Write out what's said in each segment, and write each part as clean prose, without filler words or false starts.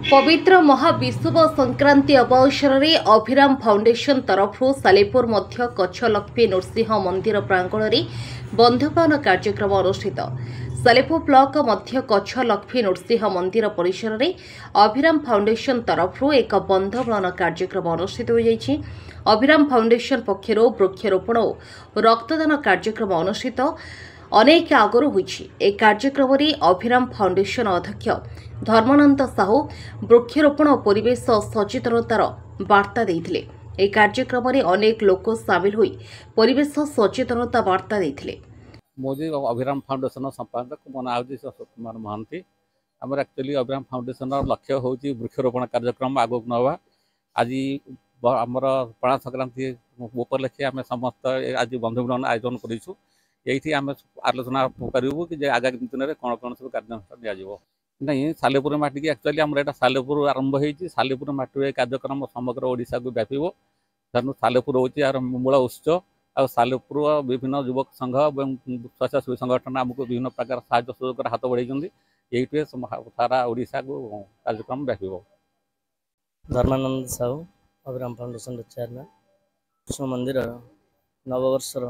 पवित्र महाविषुव संक्रांति अवसर में अभिराम फाउंडेशन तरफ सालेपुर मध्य कच्छलक्ष्मी नृसिंह मंदिर प्रांगण में बंधुपान कार्यक्रम अनुष्ठित। सालेपुर ब्लॉक मध्य कच्छलक्ष्मी नृसिंह मंदिर परिसर में अभिराम फाउंडेशन तरफ एक बंधुपान कार्यक्रम अनुष्ठित हो जाइछि। अभिराम फाउंडेशन पक्षर वृक्षरोपण और रक्तदान कार्यक्रम अनुष्ठित अनेक आगुरी होइछि। ए कार्यक्रम में अभिराम फाउंडेशन अध्यक्ष धर्मानंद साहू वृक्षरोपण और परिवेश सचेतनतार वार्ता देइथिले। ए कार्यक्रम में अनेक लोक सामिल होई परिवेश सचेतनता वार्ता देइथिले। मोदी अभिराम फाउंडेशन संपादक मो ना सतीश कुमार महांती। आम एक्चुअली अभिराम फाउंडेशन लक्ष्य हूँ वृक्षरोपण कार्यक्रम आगक नवा। आज आमर पणा संक्रांति उपलक्षे आम समस्त आज बंधुमिलन आयोजन करूँ। यही आम आलोचना करूँ कि आगामी दिन में कौन कौन सब कार्यानुष्ठान दिज्व नहीं। सालेपुर माटी एक्चुअली आम एटा सालेपुर आरंभ होती। सालेपुर माटी कार्यक्रम समग्र ओडिशा को व्यापीब। तेणु सालेपुर हूँ यार मूल उत्स। आ सालेपुर विभिन्न युवक संघ और स्वच्छासेवी संगठन आमको विभिन्न प्रकार साहाय्य सहयोग हाथ बढ़ाई। ये सारा ओडिशा को कार्यक्रम व्यापीब। धर्मानंद साहू अभिराम फाउंडेशन चेयरमैन। कृष्ण मंदिर नववर्षर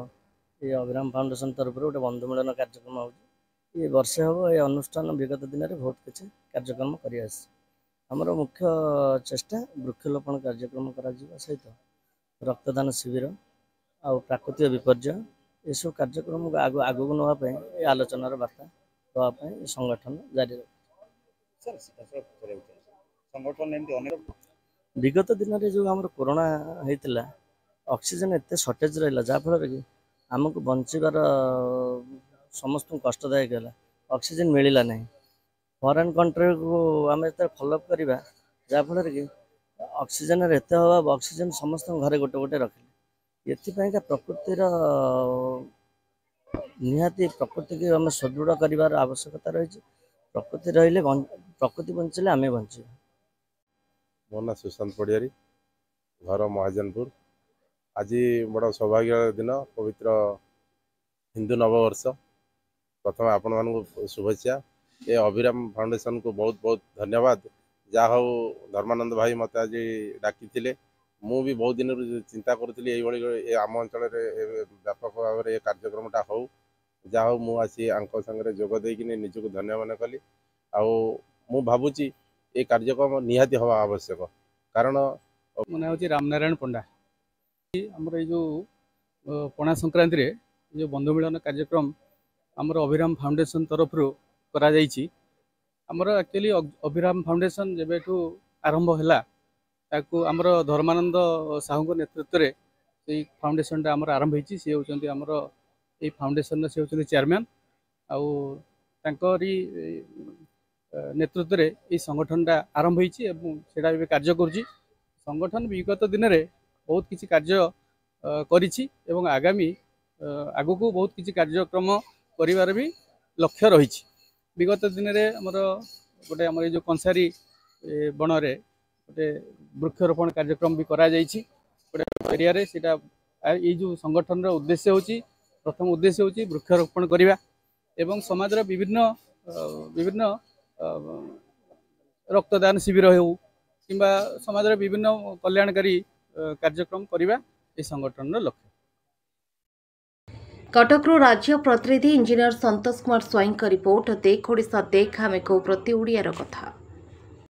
ये अभिराम फाउंडेशन तरफ गोटे बंधु मिलन कार्यक्रम हो वर्षे हम ये अनुष्ठान विगत दिन में बहुत किसी कार्यक्रम कर मुख्य चेष्टा वृक्षरोपण कार्यक्रम कर सहित रक्तदान शिविर आ प्राकृतिक विपर्य ये सब कार्यक्रम आगक नापी आलोचनार वार्ता देवाई संगठन जारी विगत दिन में जो आम कोरोना होता ऑक्सीजन एत सर्टेज रहा जहाँफल कि आमको बचार समस्त कष्टदायक है। ऑक्सीजन मिलला ना फॉरेन कंट्री को आम जो फॉलोअप करवा जहाँफल कि ऑक्सीजन एत अभाव ऑक्सीजन समस्त घरे गोटे गोटे रखिले। ये प्रकृतिर निहाती प्रकृति की आम सुदृढ़ कर आवश्यकता रही। प्रकृति रही प्रकृति बंचले आम बच। मो ना सुशांत पड़ियारी घर महाजनपुर। आज बड़ा सौभाग्य दिन पवित्र हिंदू नववर्ष। प्रथम आपण मानक शुभेच्छा। ये अभिराम फाउंडेशन को बहुत बहुत धन्यवाद। जहाँ हो धर्मानंद भाई मत आज डाकी मु भी बहुत दिन चिंता करुँगी ये आम अंचल व्यापक भाव में ये कार्यक्रमटा हो जहाँ हो मुझे आंक संगे जोगदे निजक धन्य मन कली। मु भावुची ये कार्यक्रम निहाती हवा आवश्यक कारण मन हूँ रामनारायण पंडा। आमर ये जो पणा संक्रांति रे जो बंधु मिलन कार्यक्रम आमर अभिराम फाउंडेशन तरफ करा जाइछि। आमर एक्चुअली अभिराम फाउंडेशन जेबेठू आरंभ हैला ताकू आमर धर्मानंद साहू नेतृत्व में से फाउंडेशन आमर आरंभ होइछि। से होचंती आमर ए फाउंडेशन से होचंती चेयरमैन आउ तांकरी नेतृत्व में ये संगठन आरंभ होइछि एवं सेटा भी कार्य करुछि। संगठन विगत दिन में बहुत किसी कार्य करिछि एवं आगामी आगु को बहुत किसी कार्यक्रम करिवार भी लक्ष्य रही। विगत दिन में आमर गोटे आम जो कंसारी बन रे गोटे वृक्षरोपण कार्यक्रम भी करा जाइछि। गोटे एरिया रे सेटा ये जो संगठन उद्देश्य होची प्रथम उद्देश्य होची वृक्षरोपण करिवा एवं समाज विभिन्न विभिन्न रक्तदान शिविर हो किंबा समाज विभिन्न कल्याणकारी कार्यक्रम करिवा ए संगठन लक्ष्य। कटकरू राज्य प्रतिनिधि इंजीनियर संतोष कुमार स्वाईं का रिपोर्ट। देख ओडिशा देख आमे को प्रति ओडियार कथा।